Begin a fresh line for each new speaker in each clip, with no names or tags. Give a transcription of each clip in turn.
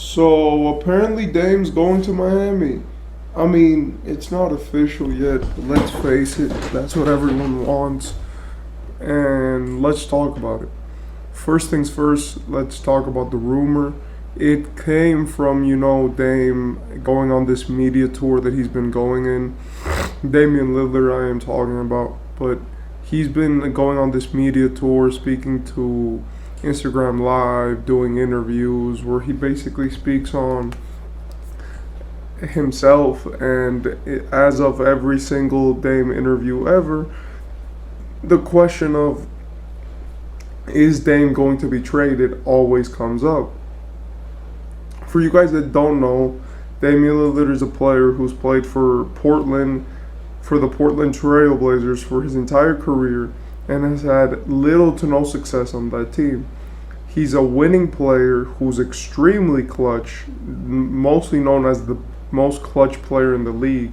So apparently Dame's going to Miami. I mean, it's not official yet, but let's face it, that's what everyone wants. And let's talk about it. First things first, let's talk about the rumor. It came from, Dame going on this media tour that he's been going in. Damian Lillard, I am talking about, but he's been going on this media tour, speaking to Instagram Live, doing interviews where he basically speaks on himself. And as of every single Dame interview ever, the question of is Dame going to be traded always comes up. For you guys that don't know, Damian Lillard is a player who's played for the Portland Trailblazers for his entire career and has had little to no success on that team. He's a winning player who's extremely clutch, mostly known as the most clutch player in the league,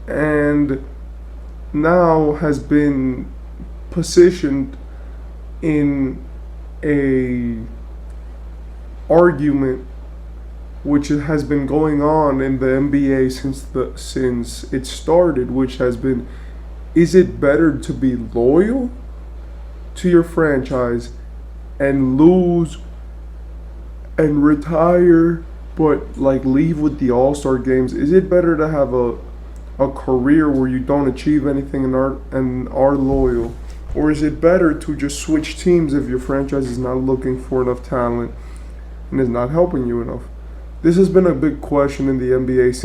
and now has been positioned in a argument which has been going on in the NBA since it started, which has been, is it better to be loyal to your franchise and lose and retire but like leave with the All-Star games? Is it better to have a career where you don't achieve anything and are loyal? Or is it better to just switch teams if your franchise is not looking for enough talent and is not helping you enough? This has been a big question in the NBA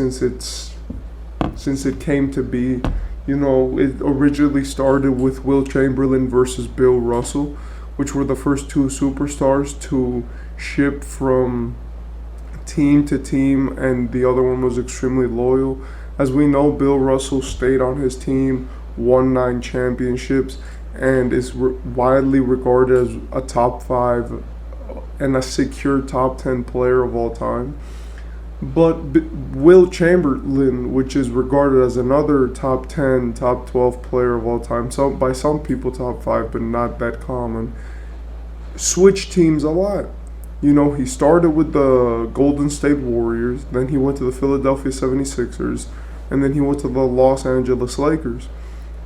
since it came to be. It originally started with Will Chamberlain versus Bill Russell, which were the first two superstars to ship from team to team, and the other one was extremely loyal. As we know, Bill Russell stayed on his team, won 9 championships, and is widely regarded as a top 5 and a secure top 10 player of all time. But Will Chamberlain, which is regarded as another top 10, top 12 player of all time, by some people top 5, but not that common, switched teams a lot. He started with the Golden State Warriors, then he went to the Philadelphia 76ers, and then he went to the Los Angeles Lakers.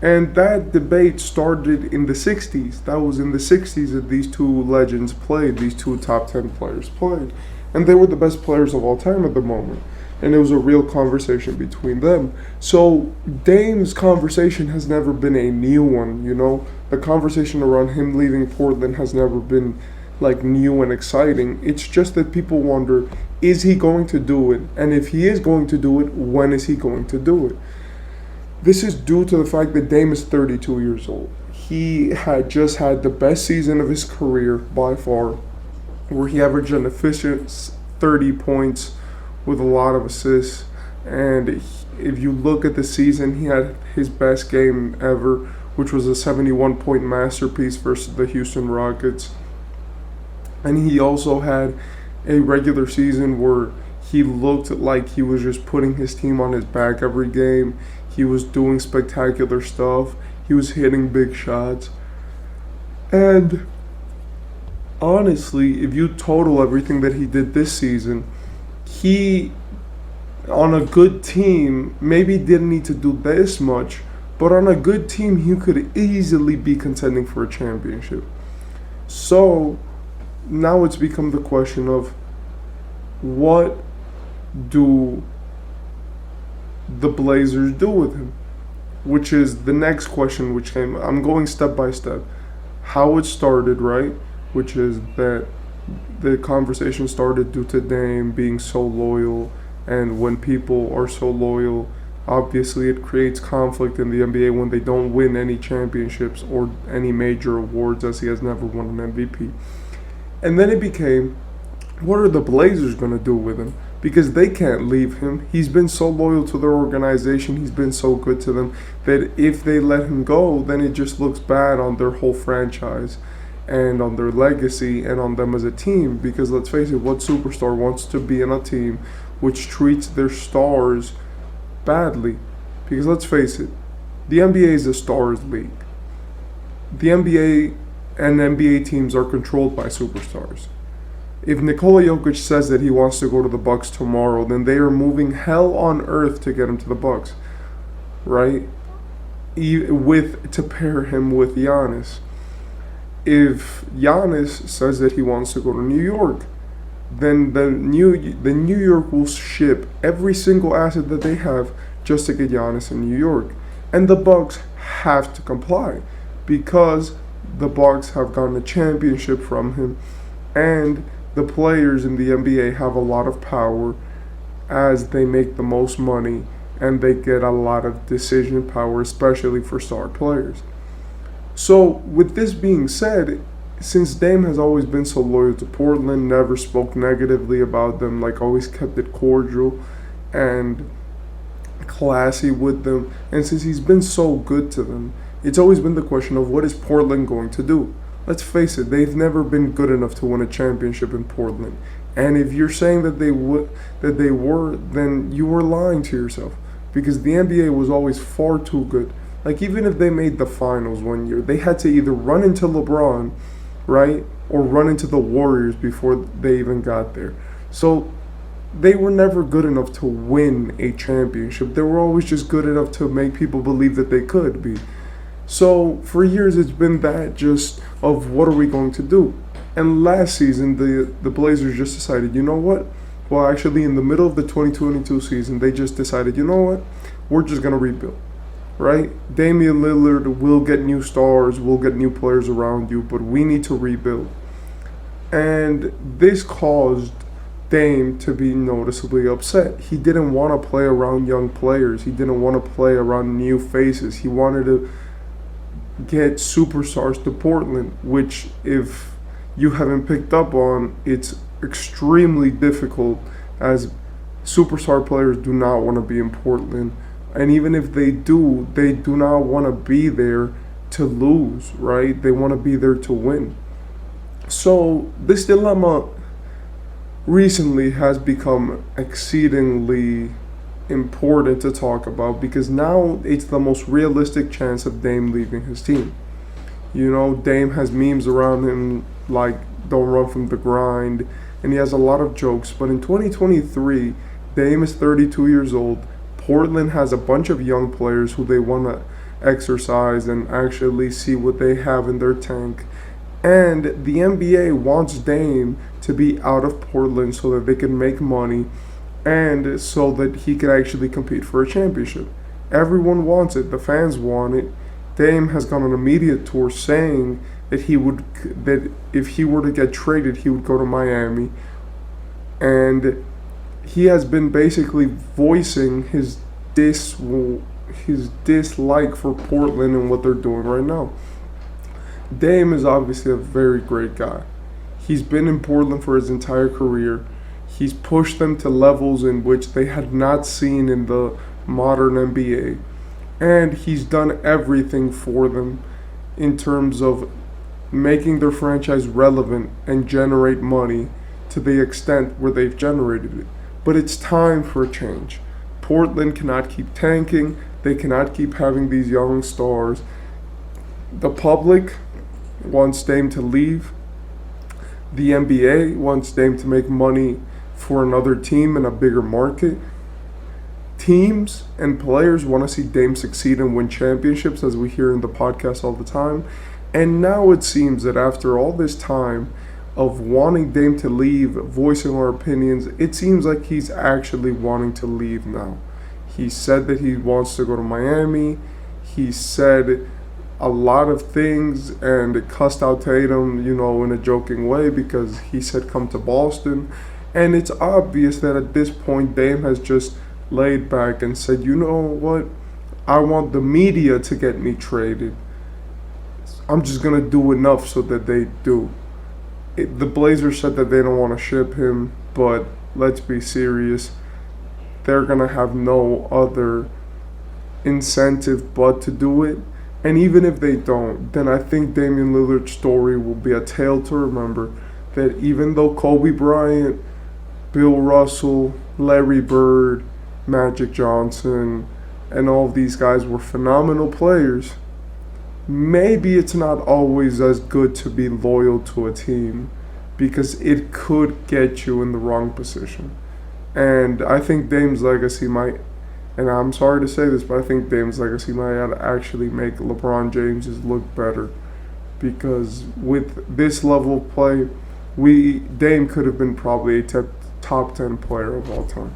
And that debate started in the 60s. That was in the 60s that these two legends played, these two top 10 players played. And they were the best players of all time at the moment. And it was a real conversation between them. So Dame's conversation has never been a new one, The conversation around him leaving Portland has never been like new and exciting. It's just that people wonder, is he going to do it? And if he is going to do it, when is he going to do it? This is due to the fact that Dame is 32 years old. He had just had the best season of his career by far, where he averaged an efficient 30 points with a lot of assists. And if you look at the season, he had his best game ever, which was a 71-point masterpiece versus the Houston Rockets. And he also had a regular season where he looked like he was just putting his team on his back every game. He was doing spectacular stuff. He was hitting big shots. And honestly, if you total everything that he did this season, he, on a good team, maybe didn't need to do this much, but on a good team, he could easily be contending for a championship. So now it's become the question of what do the Blazers do with him? Which is the next question which came. I'm going step by step. How it started, right? Which is that the conversation started due to Dame being so loyal, and when people are so loyal, obviously it creates conflict in the NBA when they don't win any championships or any major awards, as he has never won an MVP. And then it became, what are the Blazers going to do with him? Because they can't leave him. He's been so loyal to their organization, he's been so good to them, that if they let him go, then it just looks bad on their whole franchise and on their legacy and on them as a team. Because let's face it, what superstar wants to be in a team which treats their stars badly? Because let's face it, the NBA is a stars league. The NBA and NBA teams are controlled by superstars. If Nikola Jokic says that he wants to go to the Bucks tomorrow, then they are moving hell on earth to get him to the Bucks, right? With to pair him with Giannis. If Giannis says that he wants to go to New York, then the New York will ship every single asset that they have just to get Giannis in New York, and the Bucks have to comply because the Bucks have gotten a championship from him, and the players in the NBA have a lot of power as they make the most money and they get a lot of decision power, especially for star players. So, with this being said, since Dame has always been so loyal to Portland, never spoke negatively about them, like always kept it cordial and classy with them, and since he's been so good to them, it's always been the question of what is Portland going to do? Let's face it, they've never been good enough to win a championship in Portland. And if you're saying that they were, then you were lying to yourself, because the NBA was always far too good. Like, even if they made the finals one year, they had to either run into LeBron, right, or run into the Warriors before they even got there. So they were never good enough to win a championship. They were always just good enough to make people believe that they could be. So for years it's been that just of what are we going to do? And last season the Blazers just decided, you know what? Well, actually in the middle of the 2022 season, they just decided, you know what? We're just going to rebuild. Right? Damian Lillard will get new stars, we'll get new players around you, but we need to rebuild. And this caused Dame to be noticeably upset. He didn't want to play around young players. He didn't want to play around new faces. He wanted to get superstars to Portland, which, if you haven't picked up on, it's extremely difficult, as superstar players do not want to be in Portland. And even if they do not want to be there to lose, right? They want to be there to win. So this dilemma recently has become exceedingly important to talk about, because now it's the most realistic chance of Dame leaving his team. You know, Dame has memes around him like "don't run from the grind," and he has a lot of jokes. But in 2023, Dame is 32 years old. Portland has a bunch of young players who they want to exercise and actually see what they have in their tank. And the NBA wants Dame to be out of Portland so that they can make money and so that he can actually compete for a championship. Everyone wants it. The fans want it. Dame has gone on a media tour saying that that if he were to get traded, he would go to Miami. And he has been basically voicing his dislike for Portland and what they're doing right now. Dame is obviously a very great guy. He's been in Portland for his entire career. He's pushed them to levels in which they had not seen in the modern NBA. And he's done everything for them in terms of making their franchise relevant and generate money to the extent where they've generated it. But it's time for a change. Portland cannot keep tanking. They cannot keep having these young stars. The public wants Dame to leave. The NBA wants Dame to make money for another team in a bigger market. Teams and players want to see Dame succeed and win championships, as we hear in the podcast all the time. And now it seems that after all this time of wanting Dame to leave, voicing our opinions, it seems like he's actually wanting to leave now. He said that he wants to go to Miami. He said a lot of things and cussed out Tatum, in a joking way, because he said come to Boston. And it's obvious that at this point Dame has just laid back and said, you know what, I want the media to get me traded. I'm just going to do enough so that they do. The Blazers said that they don't want to ship him, but let's be serious. They're going to have no other incentive but to do it. And even if they don't, then I think Damian Lillard's story will be a tale to remember, that even though Kobe Bryant, Bill Russell, Larry Bird, Magic Johnson, and all of these guys were phenomenal players, maybe it's not always as good to be loyal to a team, because it could get you in the wrong position. And I think Dame's legacy might, and I'm sorry to say this, but I think Dame's legacy might actually make LeBron James's look better, because with this level of play, Dame could have been probably a top 10 player of all time.